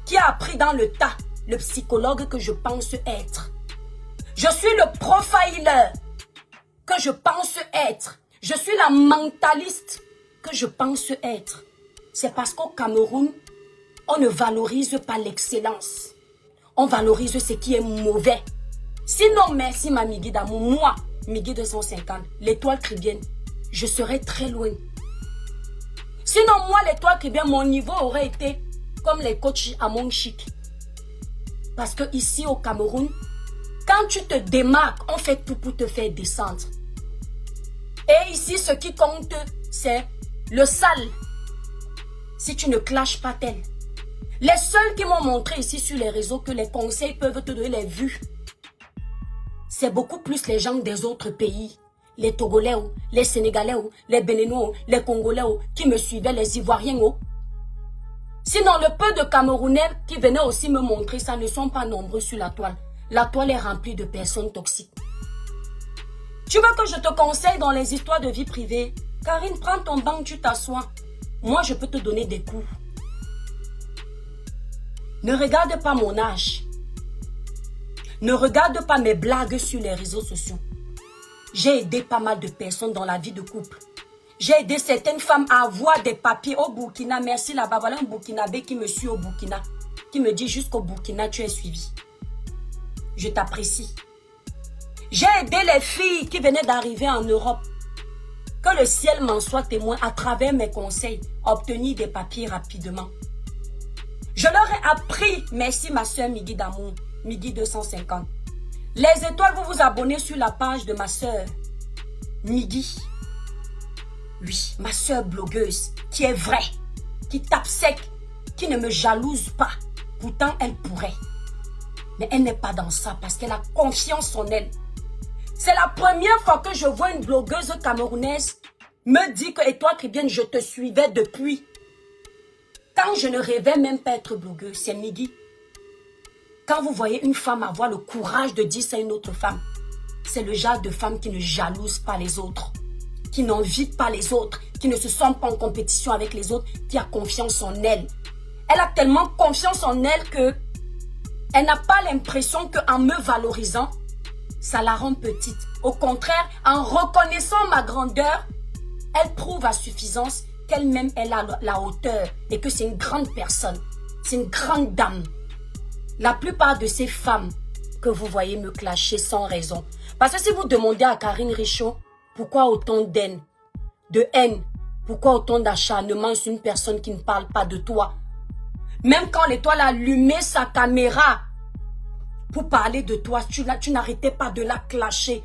Speaker 1: qui a appris dans le tas, le psychologue que je pense être. Je suis le profiler que je pense être. Je suis la mentaliste que je pense être. C'est parce qu'au Cameroun, on ne valorise pas l'excellence. On valorise ce qui est mauvais. Sinon, merci ma Migui d'amour, moi, Migui 250, l'étoile cribienne, je serais très loin. Sinon, moi, l'étoile cribienne, mon niveau aurait été comme les coachs à mon chic. Parce que ici au Cameroun, quand tu te démarques, on fait tout pour te faire descendre. Et ici, ce qui compte, c'est le sale. Si tu ne clashes pas tel. Les seuls qui m'ont montré ici sur les réseaux que les conseils peuvent te donner les vues, c'est beaucoup plus les gens des autres pays. Les Togolais, les Sénégalais, les Béninois, les Congolais qui me suivaient, les Ivoiriens. Sinon, le peu de Camerounais qui venaient aussi me montrer ça ne sont pas nombreux sur la toile. La toile est remplie de personnes toxiques. Tu veux que je te conseille dans les histoires de vie privée? Karine, prends ton banc, tu t'assois. Moi, je peux te donner des coups. Ne regarde pas mon âge. Ne regarde pas mes blagues sur les réseaux sociaux. J'ai aidé pas mal de personnes dans la vie de couple. J'ai aidé certaines femmes à avoir des papiers au Burkina. Merci là-bas. Voilà un Burkinabé qui me suit au Burkina. Qui me dit jusqu'au Burkina, tu es suivi. Je t'apprécie. J'ai aidé les filles qui venaient d'arriver en Europe. Que le ciel m'en soit témoin à travers mes conseils à obtenir des papiers rapidement. Je leur ai appris, merci ma soeur Migui d'amour, Migui 250. Les étoiles, vous vous abonnez sur la page de ma soeur Migui. Oui, ma soeur blogueuse, qui est vraie, qui tape sec, qui ne me jalouse pas. Pourtant, elle pourrait. Mais elle n'est pas dans ça parce qu'elle a confiance en elle. C'est la première fois que je vois une blogueuse camerounaise me dire que et toi, Cribienne, je te suivais depuis. Quand je ne rêvais même pas être blogueuse, c'est Migui. Quand vous voyez une femme avoir le courage de dire ça à une autre femme, c'est le genre de femme qui ne jalouse pas les autres, qui n'envie pas les autres, qui ne se sent pas en compétition avec les autres, qui a confiance en elle. Elle a tellement confiance en elle que elle n'a pas l'impression qu'en me valorisant, ça la rend petite. Au contraire, en reconnaissant ma grandeur, elle prouve à suffisance qu'elle-même, elle a la hauteur et que c'est une grande personne. C'est une grande dame. La plupart de ces femmes que vous voyez me clasher sans raison. Parce que si vous demandez à Karine Richaud, pourquoi autant de haine, pourquoi autant d'acharnement sur une personne qui ne parle pas de toi? Même quand l'étoile a allumé sa caméra pour parler de toi, tu n'arrêtais pas de la clasher.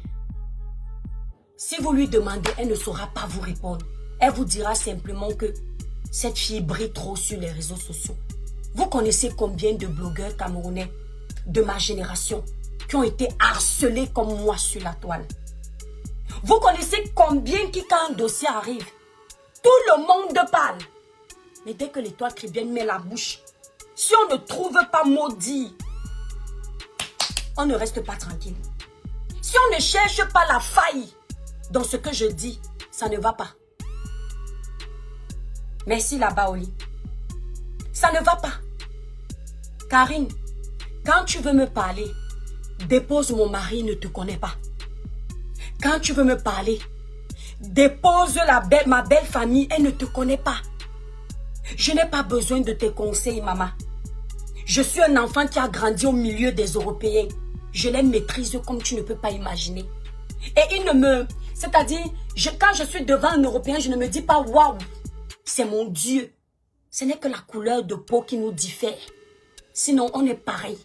Speaker 1: Si vous lui demandez, elle ne saura pas vous répondre. Elle vous dira simplement que cette fille brille trop sur les réseaux sociaux. Vous connaissez combien de blogueurs camerounais de ma génération qui ont été harcelés comme moi sur la toile? Vous connaissez combien qui, quand un dossier arrive, tout le monde parle. Mais dès que l'étoile chrétienne met la bouche, si on ne trouve pas maudit, on ne reste pas tranquille. Si on ne cherche pas la faille dans ce que je dis, ça ne va pas. Merci la Baoli. Ça ne va pas. Karine, quand tu veux me parler, dépose mon mari, il ne te connaît pas. Quand tu veux me parler, dépose ma belle famille, elle ne te connaît pas. Je n'ai pas besoin de tes conseils, maman. Je suis un enfant qui a grandi au milieu des Européens. Je les maîtrise comme tu ne peux pas imaginer. Et il ne me... C'est-à-dire, quand je suis devant un Européen, je ne me dis pas « Waouh, c'est mon Dieu ». Ce n'est que la couleur de peau qui nous diffère. Sinon, on est pareil.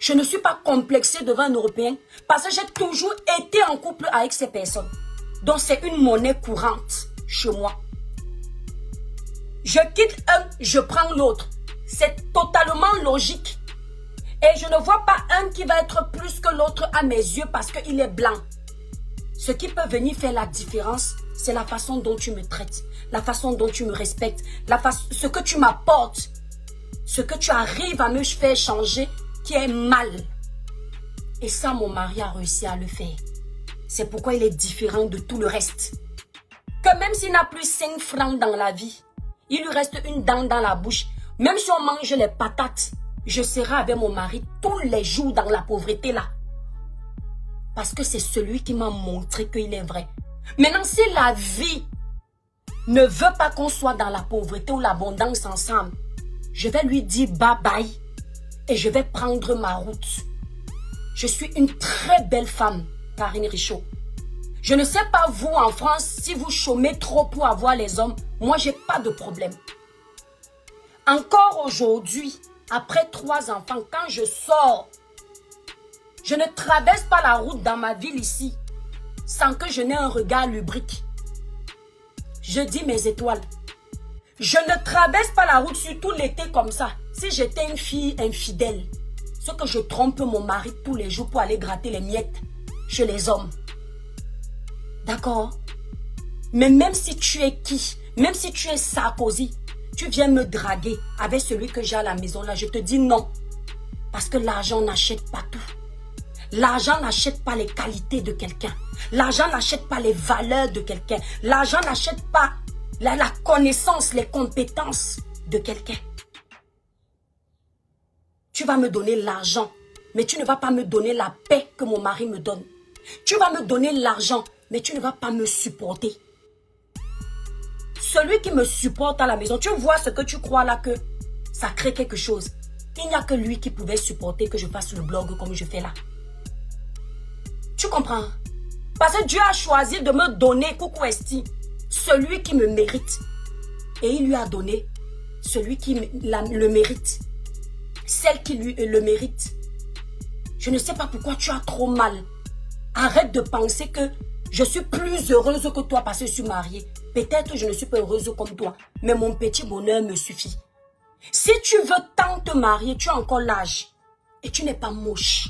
Speaker 1: Je ne suis pas complexée devant un Européen parce que j'ai toujours été en couple avec ces personnes. Donc, c'est une monnaie courante chez moi. Je quitte un, je prends l'autre. C'est totalement logique. Et je ne vois pas un qui va être plus que l'autre à mes yeux parce qu'il est blanc. Ce qui peut venir faire la différence, c'est la façon dont tu me traites, la façon dont tu me respectes, ce que tu m'apportes, ce que tu arrives à me faire changer qui est mal. Et ça, mon mari a réussi à le faire. C'est pourquoi il est différent de tout le reste. Que même s'il n'a plus 5 francs dans la vie, il lui reste une dent dans la bouche. Même si on mange les patates, je serai avec mon mari tous les jours dans la pauvreté là. Parce que c'est celui qui m'a montré qu'il est vrai. Maintenant, si la vie ne veut pas qu'on soit dans la pauvreté ou l'abondance ensemble, je vais lui dire bye bye et je vais prendre ma route. Je suis une très belle femme, Karine Richaud. Je ne sais pas vous en France, si vous chômez trop pour avoir les hommes, moi j'ai pas de problème. Encore aujourd'hui, après 3 enfants, quand je sors, je ne traverse pas la route dans ma ville ici sans que je n'ai un regard lubrique. Je dis mes étoiles. Je ne traverse pas la route surtout l'été comme ça. Si j'étais une fille infidèle, ce que je trompe mon mari tous les jours pour aller gratter les miettes chez les hommes. D'accord? Mais même si tu es qui, même si tu es Sarkozy, tu viens me draguer avec celui que j'ai à la maison là, je te dis non. Parce que l'argent n'achète pas tout. L'argent n'achète pas les qualités de quelqu'un. L'argent n'achète pas les valeurs de quelqu'un. L'argent n'achète pas la connaissance, les compétences de quelqu'un. Tu vas me donner l'argent, mais tu ne vas pas me donner la paix que mon mari me donne. Tu vas me donner l'argent, mais tu ne vas pas me supporter. Celui qui me supporte à la maison, tu vois ce que tu crois là que ça crée quelque chose. Il n'y a que lui qui pouvait supporter que je fasse le blog comme je fais là. Tu comprends? Parce que Dieu a choisi de me donner, coucou Esti, celui qui me mérite. Et il lui a donné celui qui le mérite. Celle qui lui le mérite. Je ne sais pas pourquoi tu as trop mal. Arrête de penser que je suis plus heureuse que toi parce que je suis mariée. Peut-être que je ne suis pas heureuse comme toi, mais mon petit bonheur me suffit. Si tu veux tant te marier, tu as encore l'âge et tu n'es pas moche.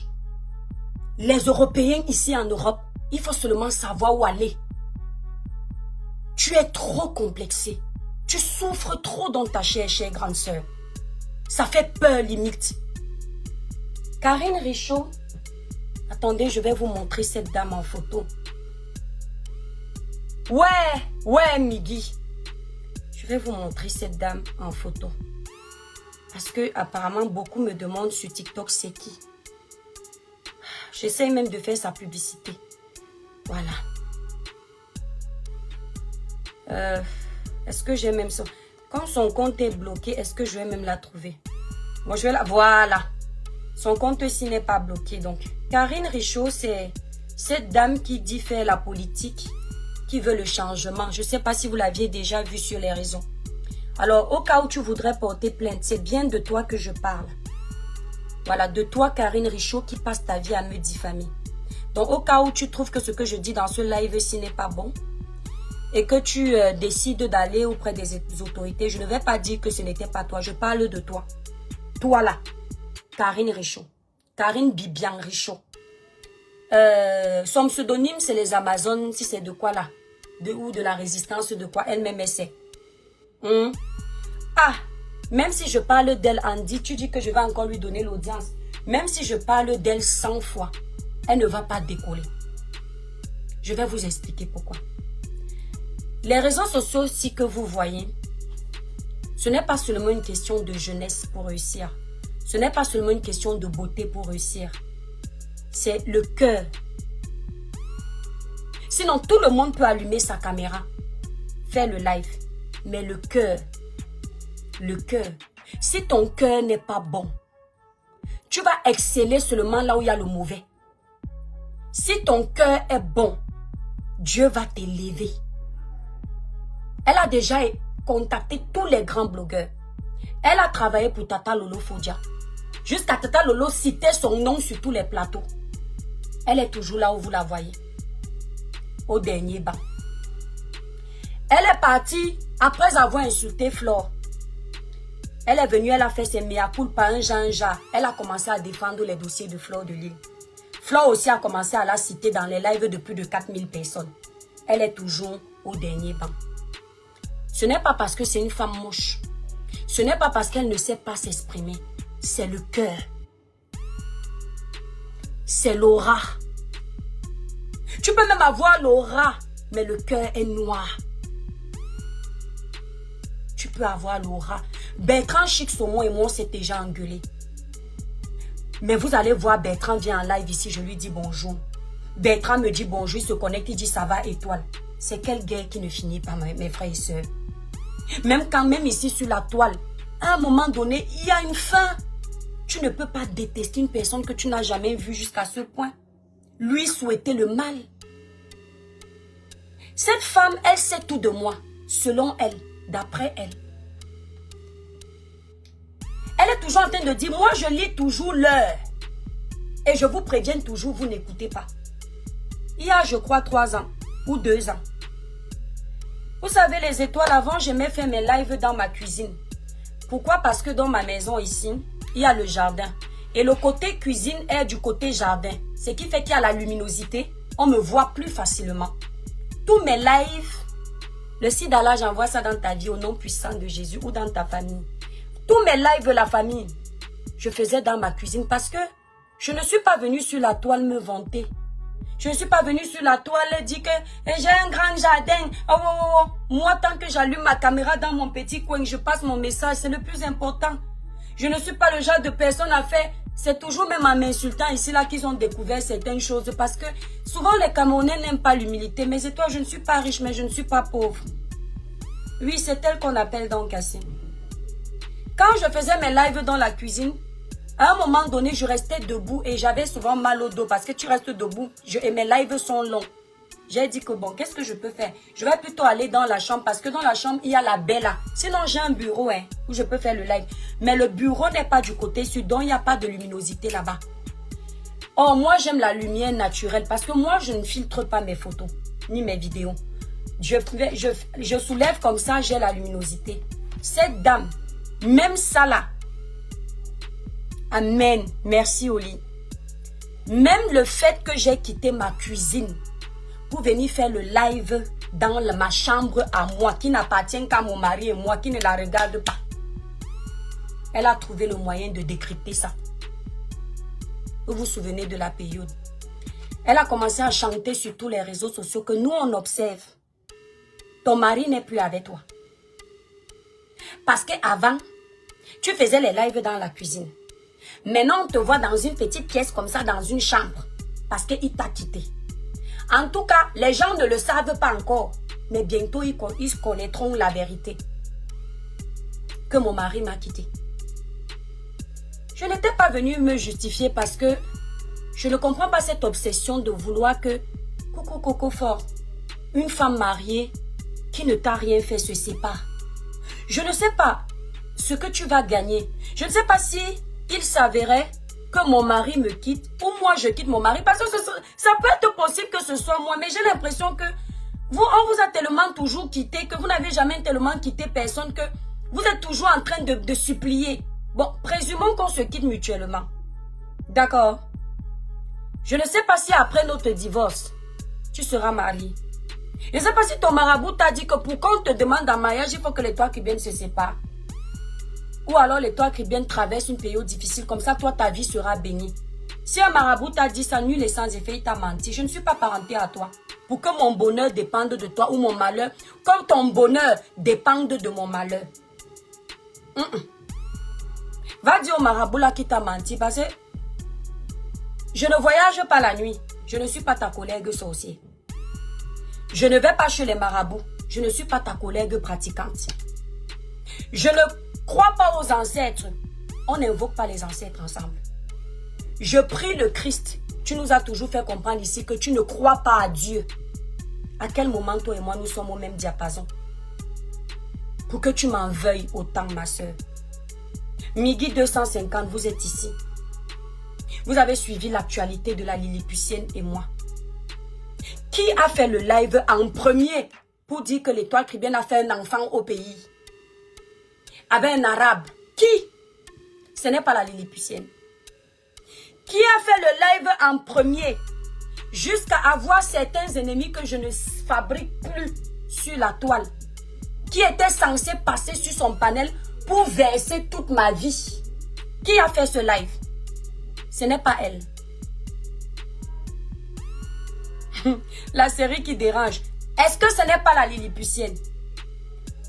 Speaker 1: Les Européens ici en Europe, il faut seulement savoir où aller. Tu es trop complexé. Tu souffres trop dans ta chère grande sœur. Ça fait peur limite. Karine Richaud, attendez, je vais vous montrer cette dame en photo. Ouais, Migui. Je vais vous montrer cette dame en photo. Parce que apparemment beaucoup me demandent sur TikTok c'est qui. J'essaie même de faire sa publicité. Voilà. Est-ce que j'ai même ça? Quand son compte est bloqué, est-ce que je vais même la trouver? Moi, je vais la... Voilà. Son compte-ci n'est pas bloqué. Donc, Karine Richaud, c'est cette dame qui dit faire la politique, qui veut le changement. Je ne sais pas si vous l'aviez déjà vu sur les réseaux. Alors, au cas où tu voudrais porter plainte, c'est bien de toi que je parle. Voilà, de toi, Karine Richaud, qui passe ta vie à me diffamer. Donc, au cas où tu trouves que ce que je dis dans ce live-ci n'est pas bon, et que tu décides d'aller auprès des autorités, je ne vais pas dire que ce n'était pas toi. Je parle de toi. Toi là, Karine Richaud. Karine Bibian Richaud. Son pseudonyme, c'est les Amazones. Si c'est de quoi là? Ou de la résistance, de quoi elle-même essaie. Ah, même si je parle d'elle, Andy, tu dis que je vais encore lui donner l'audience. Même si je parle d'elle 100 fois, elle ne va pas décoller. Je vais vous expliquer pourquoi. Les réseaux sociaux aussi que vous voyez, ce n'est pas seulement une question de jeunesse pour réussir. Ce n'est pas seulement une question de beauté pour réussir. C'est le cœur. Sinon, tout le monde peut allumer sa caméra, faire le live. Mais le cœur, si ton cœur n'est pas bon, tu vas exceller seulement là où il y a le mauvais. Si ton cœur est bon, Dieu va t'élever. Elle a déjà contacté tous les grands blogueurs. Elle a travaillé pour Tata Lolo Fodia. Jusqu'à Tata Lolo citait son nom sur tous les plateaux. Elle est toujours là où vous la voyez. Au dernier banc. Elle est partie après avoir insulté Flore. Elle est venue, elle a fait ses mea culpa un Jean-Jacques. Elle a commencé à défendre les dossiers de Flore de Lille. Flore aussi a commencé à la citer dans les lives de plus de 4000 personnes. Elle est toujours au dernier banc. Ce n'est pas parce que c'est une femme moche. Ce n'est pas parce qu'elle ne sait pas s'exprimer. C'est le cœur. C'est l'aura. Tu peux même avoir l'aura, mais le cœur est noir. Tu peux avoir l'aura. Bertrand Chic Saumon et moi, on s'est déjà engueulé. Mais vous allez voir, Bertrand vient en live ici, je lui dis bonjour. Bertrand me dit bonjour, il se connecte, il dit ça va, étoile. C'est quelle guerre qui ne finit pas, mes frères et sœurs. Même ici sur la toile, à un moment donné, il y a une fin. Tu ne peux pas détester une personne que tu n'as jamais vue jusqu'à ce point. Lui souhaiter le mal. Cette femme, elle sait tout de moi, selon elle, d'après elle. Elle est toujours en train de dire, moi je lis toujours l'heure. Et je vous préviens toujours, vous n'écoutez pas. Il y a, je crois, 3 ans ou 2 ans. Vous savez, les étoiles, avant, j'aimais faire mes lives dans ma cuisine. Pourquoi? Parce que dans ma maison ici, il y a le jardin. Et le côté cuisine est du côté jardin. Ce qui fait qu'il y a la luminosité. On me voit plus facilement. Tous mes lives, le Sidala, j'envoie ça dans ta vie au nom puissant de Jésus ou dans ta famille. Tous mes lives, la famille, je faisais dans ma cuisine parce que je ne suis pas venue sur la toile me vanter. Je ne suis pas venue sur la toile et dire que j'ai un grand jardin. Moi, tant que j'allume ma caméra dans mon petit coin, je passe mon message, c'est le plus important. Je ne suis pas le genre de personne à faire. C'est toujours même en m'insultant ici là qu'ils ont découvert certaines choses. Parce que souvent les Camerounais n'aiment pas l'humilité. Mais c'est toi, je ne suis pas riche, mais je ne suis pas pauvre. Oui, c'est elle qu'on appelle donc Cassim. Quand je faisais mes lives dans la cuisine, à un moment donné, je restais debout et j'avais souvent mal au dos parce que tu restes debout et mes lives sont longs. J'ai dit que bon, qu'est-ce que je peux faire? Je vais plutôt aller dans la chambre parce que dans la chambre, il y a la Bella. Sinon, j'ai un bureau où je peux faire le live. Mais le bureau n'est pas du côté sud, donc il n'y a pas de luminosité là-bas. Oh, moi, j'aime la lumière naturelle parce que moi, je ne filtre pas mes photos ni mes vidéos. Je soulève comme ça, j'ai la luminosité. Cette dame, même ça là, amen, merci Oli. Même le fait que j'ai quitté ma cuisine pour venir faire le live dans ma chambre à moi, qui n'appartient qu'à mon mari et moi, qui ne la regarde pas. Elle a trouvé le moyen de décrypter ça. Vous vous souvenez de la période. Elle a commencé à chanter sur tous les réseaux sociaux que nous on observe. Ton mari n'est plus avec toi. Parce qu'avant, Tu faisais les lives dans la cuisine. Maintenant, on te voit dans une petite pièce comme ça, dans une chambre. Parce qu'il t'a quitté. En tout cas, les gens ne le savent pas encore. Mais bientôt, ils connaîtront la vérité. Que mon mari m'a quitté. Je n'étais pas venue me justifier parce que je ne comprends pas cette obsession de vouloir que Coco Fort, une femme mariée qui ne t'a rien fait se sépare. Je ne sais pas ce que tu vas gagner. Je ne sais pas si il s'avérait que mon mari me quitte ou moi je quitte mon mari. Parce que ça peut être possible que ce soit moi. Mais j'ai l'impression que on vous a tellement toujours quitté que vous n'avez jamais tellement quitté personne que vous êtes toujours en train de supplier. Bon, présumons qu'on se quitte mutuellement. D'accord. Je ne sais pas si après notre divorce, tu seras marié. Je ne sais pas si ton marabout t'a dit que pour qu'on te demande en mariage, il faut que les trois Caribéennes se séparent. Ou alors les trois Caribéennes traversent une période difficile. Comme ça, toi, ta vie sera bénie. Si un marabout t'a dit ça, nul et sans effet, il t'a menti. Je ne suis pas parenté à toi. Pour que mon bonheur dépende de toi ou mon malheur. Comme ton bonheur dépende de mon malheur. Va dire au marabout là qui t'a menti. Parce que je ne voyage pas la nuit. Je ne suis pas ta collègue sorcière. Je ne vais pas chez les marabouts. Je ne suis pas ta collègue pratiquante. Je ne crois pas aux ancêtres. On n'invoque pas les ancêtres ensemble. Je prie le Christ. Tu nous as toujours fait comprendre ici que tu ne crois pas à Dieu. À quel moment toi et moi nous sommes au même diapason? Pour que tu m'en veuilles autant, ma soeur. Migui 250, vous êtes ici. Vous avez suivi l'actualité de la Lilliputienne et moi. Qui a fait le live en premier pour dire que l'étoile caribéenne a fait un enfant au pays? Avec un arabe. Qui? Ce n'est pas la Lilliputienne. Qui a fait le live en premier jusqu'à avoir certains ennemis que je ne fabrique plus sur la toile? Qui était censé passer sur son panel pour verser toute ma vie? Qui a fait ce live? Ce n'est pas elle. La série qui dérange. Est-ce que ce n'est pas la Lilliputienne?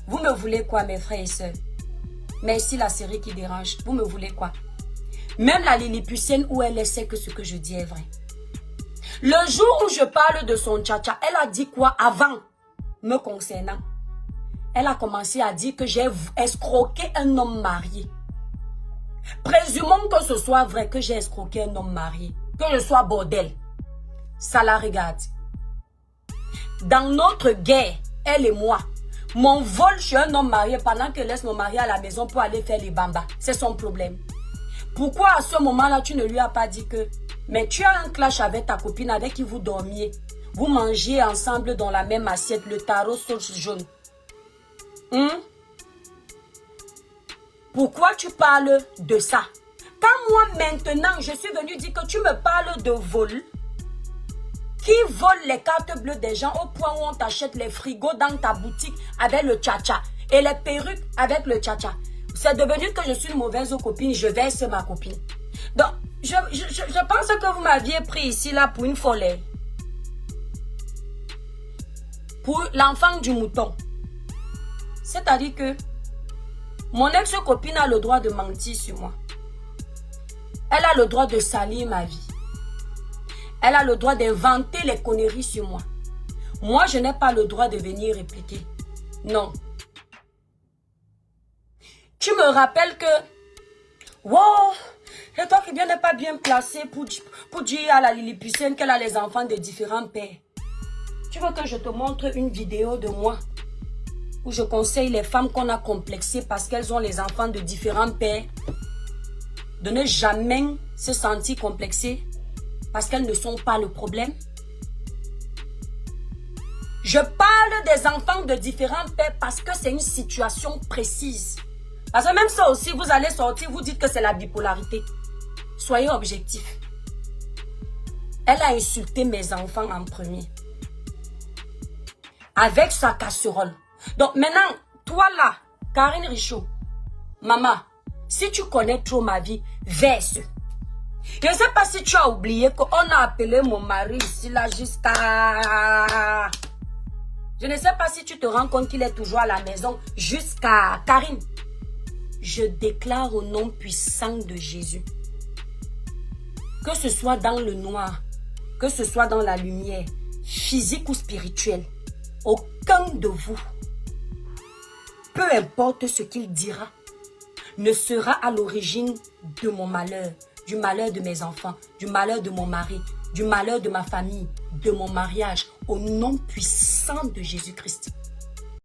Speaker 1: Vous me voulez quoi, mes frères et sœurs? Merci la série qui dérange. Vous me voulez quoi? Même la Lilliputienne où elle sait que ce que je dis est vrai. Le jour où je parle de son tcha-tcha, elle a dit quoi avant me concernant? Elle a commencé à dire que j'ai escroqué un homme marié. Présumons que ce soit vrai que j'ai escroqué un homme marié. Que je sois bordel. Ça la regarde. Dans notre guerre, elle et moi, mon vol chez un homme marié pendant qu'elle laisse mon mari à la maison pour aller faire les bambas, c'est son problème. Pourquoi à ce moment-là, tu ne lui as pas dit que mais tu as un clash avec ta copine avec qui vous dormiez. Vous mangez ensemble dans la même assiette, le tarot sauce jaune. Pourquoi tu parles de ça? Quand moi maintenant, je suis venue dire que tu me parles de vol, qui vole les cartes bleues des gens au point où on t'achète les frigos dans ta boutique avec le tcha-tcha et les perruques avec le tcha-tcha. C'est devenu que je suis une mauvaise copine, je verse ma copine. Donc, je pense que vous m'aviez pris ici là pour une folle. Pour l'enfant du mouton. C'est-à-dire que mon ex-copine a le droit de mentir sur moi. Elle a le droit de salir ma vie. Elle a le droit d'inventer les conneries sur moi. Moi, je n'ai pas le droit de venir répliquer. Non. Tu me rappelles que... Wow, l'étoile caribéenne n'est pas bien placée pour dire à la Lilliputienne qu'elle a les enfants de différents pères. Tu veux que je te montre une vidéo de moi où je conseille les femmes qu'on a complexées parce qu'elles ont les enfants de différents pères de ne jamais se sentir complexées parce qu'elles ne sont pas le problème. Je parle des enfants de différents pères parce que c'est une situation précise. Parce que même ça aussi, vous allez sortir, vous dites que c'est la bipolarité. Soyez objectifs. Elle a insulté mes enfants en premier. Avec sa casserole. Donc maintenant, toi là, Karine Richaud, maman, si tu connais trop ma vie, verse. Je ne sais pas si tu as oublié qu'on a appelé mon mari ici là jusqu'à... Je ne sais pas si tu te rends compte qu'il est toujours à la maison jusqu'à Karine. je déclare au nom puissant de Jésus, que ce soit dans le noir, que ce soit dans la lumière, physique ou spirituelle, aucun de vous, peu importe ce qu'il dira, ne sera à l'origine de mon malheur, du malheur de mes enfants, du malheur de mon mari, du malheur de ma famille, de mon mariage, au nom puissant de Jésus-Christ.